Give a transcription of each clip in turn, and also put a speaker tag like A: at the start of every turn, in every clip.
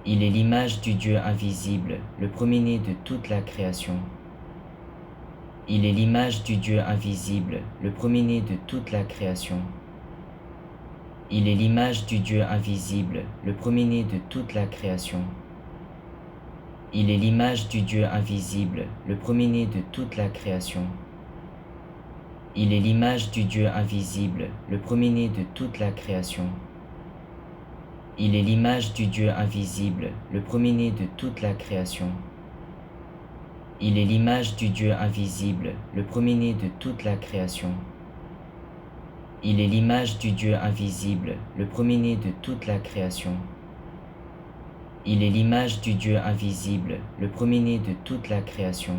A: Il est l'image du Dieu invisible, le premier-né de toute la création. Il est l'image du Dieu invisible, le premier-né de toute la création. Il est l'image du Dieu invisible, le premier-né de toute la création. Il est l'image du Dieu invisible, le premier-né de toute la création. Il est l'image du Dieu invisible, le premier-né de toute la création. Il est l'image du Dieu invisible, le premier-né de toute la création. Il est l'image du Dieu invisible, le premier-né de toute la création. Il est l'image du Dieu invisible, le premier-né de toute la création. Il est l'image du Dieu invisible, le premier-né de toute la création.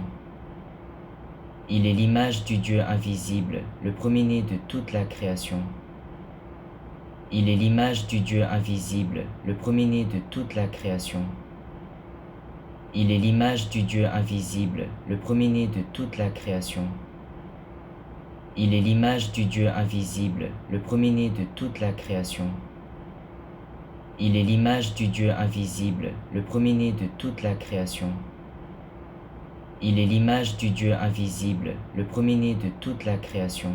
A: Il est l'image du Dieu invisible, le premier-né de toute la création. Il est l'image du Dieu invisible, le premier-né de toute la création. Il est l'image du Dieu invisible, le premier-né de toute la création. Il est l'image du Dieu invisible, le premier-né de toute la création. Il est l'image du Dieu invisible, le premier-né de toute la création. Il est l'image du Dieu invisible, le premier-né de toute la création.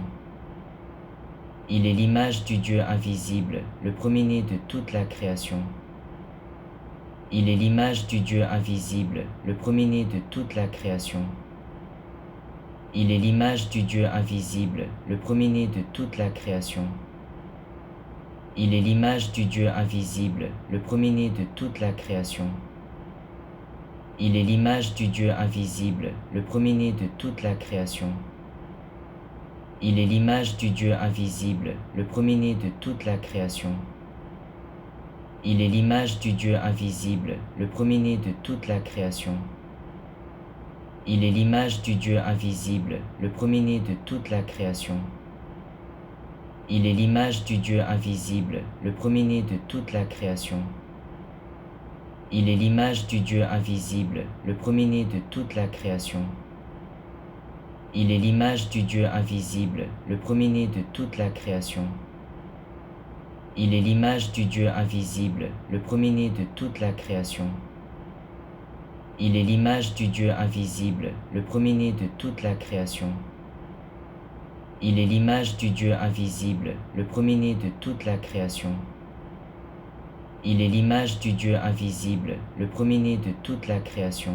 A: Il est l'image du Dieu invisible, le premier-né de toute la création. Il est l'image du Dieu invisible, le premier-né de toute la création. Il est l'image du Dieu invisible, le premier-né de toute la création. Il est l'image du Dieu invisible, le premier-né de toute la création. Il est l'image du Dieu invisible, le premier-né de toute la création. Il est l'image du Dieu invisible, le premier-né de toute la création. Il est l'image du Dieu invisible, le premier-né de toute la création. Il est l'image du Dieu invisible, le premier-né de toute la création. Il est l'image du Dieu invisible, le premier-né de toute la création. Il est l'image du Dieu invisible, le premier-né de toute la création. Il est l'image du Dieu invisible, le premier-né de toute la création. Il est l'image du Dieu invisible, le premier-né de toute la création. Il est l'image du Dieu invisible, le premier-né de toute la création. Il est l'image du Dieu invisible, le premier-né de toute la création. Il est l'image du Dieu invisible, le premier-né de toute la création.